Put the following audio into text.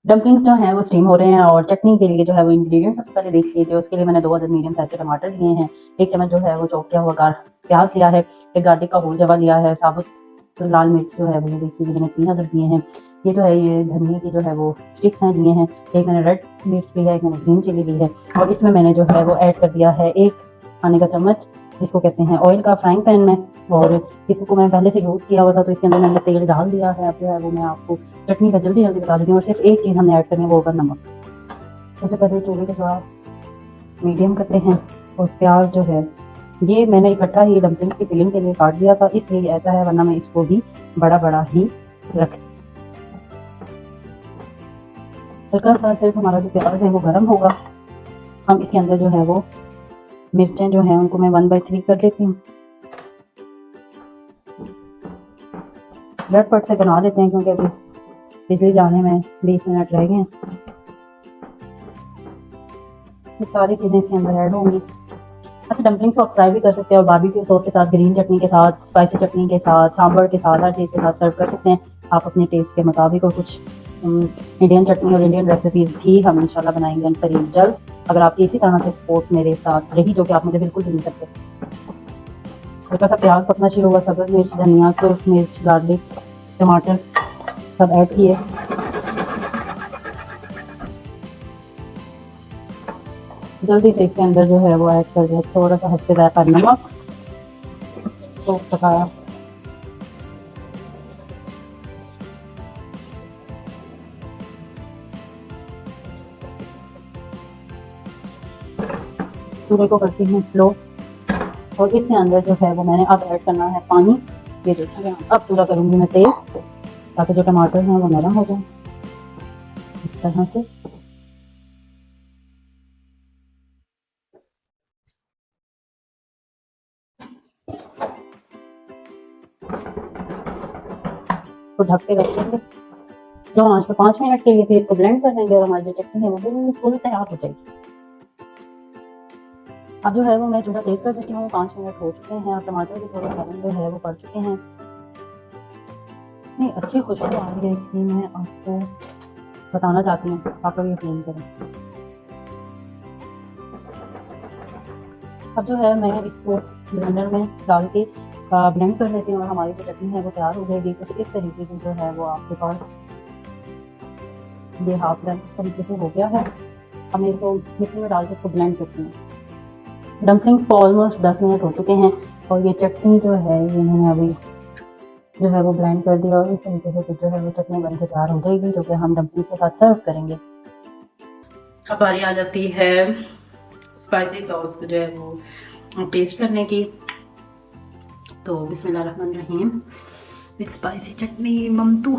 Dumplings जो हैं वो स्टीम हो रहे हैं और चटनी के लिए जो है वो इंग्रेडिएंट्स सबसे पहले देख लीजिए। उसके लिए मैंने 2 अदद मीडियम साइज के टमाटर लिए हैं, 1 चम्मच जो है वो चॉप किया हुआ प्याज लिया है, एक गार्लिक का होल जवा लिया है, साबुत लाल मिर्च जो है वो देखिए मैंने 3 अदद लिए हैं। ये जो है ये धनिया की जो है वो स्टिक्स हैं लिए हैं, एक मैंने रेड मिर्च ली है, एक मैंने ग्रीन चिली ली है और इसमें मैंने जो है वो ऐड कर दिया है 1 खाने का चम्मच जिसको कहते हैं ऑयल का फ्राइंग पैन में। और इसको मैं पहले से यूज़ किया हुआ था तो इसके अंदर मैंने तेल डाल दिया है। अब जो है वो मैं आपको चटनी का जल्दी जल्दी बता देती हूँ और सिर्फ एक चीज़ हमने ऐड करनी है वो होगा नमक। सबसे पहले चूल्हे के थोड़ा मीडियम करते हैं और प्याज जो है ये मैंने इकट्ठा ही डम्पलिंग्स की फिलिंग के लिए काट दिया था इसलिए ऐसा है, वरना मैं इसको भी बड़ा बड़ा ही रख। हल्का सा सिर्फ हमारा जो प्याज है वो गर्म होगा, हम इसके अंदर जो है वो मिर्चें जो हैं उनको मैं 1/3 कर देती हूँ। झटपट से बना लेते हैं क्योंकि अभी बिजली जाने में 20 मिनट रह गए हैं। ये सारी चीज़ें इसके अंदर ऐड होंगी। अच्छा, डम्पलिंग्स को आप फ्राई भी कर सकते हैं और बारबेक्यू सॉस के साथ, ग्रीन चटनी के साथ, स्पाइसी चटनी के साथ, सांभर के साथ, हर चीज़ के साथ सर्व कर सकते हैं आप अपने टेस्ट के मुताबिक। और कुछ इंडियन चटनी और इंडियन रेसिपीज़ भी हम इंशाल्लाह बनाएंगे करीब जल्द, अगर आपकी इसी तरह से सपोर्ट मेरे साथ रही, जो कि आप मुझे बिल्कुल भी नहीं करते। हल्का सा प्याज पकना शुरू हुआ, सब्ज़ मिर्च, धनिया, सूर्ख मिर्च, गार्लिक, टमाटर सब ऐड किए। जल्दी से इसके अंदर जो है वो ऐड कर दिया थोड़ा सा हल्के जायका नमक, तो पकाया। चूल्हे को करती हूँ स्लो और इसके अंदर जो है वो मैंने अब ऐड करना है पानी। ये देखिए अब पूरा करूँगी मैं तेज़ ताकि जो टमाटर हैं वो नरम हो जाए इस तरह से। इसको ढक के रख देंगे स्लो आंच पे 5 मिनट के लिए, फिर इसको ब्लेंड कर देंगे और हमारी जो चटनी है वो बिल्कुल तैयार हो जाएगी। अब जो है वो मैं चूल्हा तेज़ कर देती हूँ, 5 मिनट हो चुके हैं और टमाटर भी थोड़े नरम जो है वो पड़ चुके हैं। नहीं, अच्छी खुशबू आ रही है इसकी, मैं आपको बताना चाहती हूँ, आप लोग यकीन करें। अब जो है मैं इसको ब्लेंडर में डाल के ब्लेंड कर लेती हूँ और हमारी जो चटनी है वो तैयार हो जाएगी। कुछ इस तरीके की जो है वो आपके पास ये हाफ डन तरीके से हो गया है। अब मैं इसको मिक्सी में डाल के इसको ब्लेंड करती हूँ। डम्पलिंग्स को ऑलमोस्ट 10 मिनट हो चुके हैं और ये चटनी जो है ये मैंने अभी जो है वो ब्लेंड कर दिया और इस तरीके से जो है वो चटनी बन के तैयार हो जाएगी, जो कि हम डम्पलिंग्स के साथ सर्व करेंगे। अब बारी आ जाती है स्पाइसी सॉस जो है वो टेस्ट करने की। तो बिस्मिल्लाहिर्रहमानिर्रहीम, विद स्पाइसी चटनी ममतू।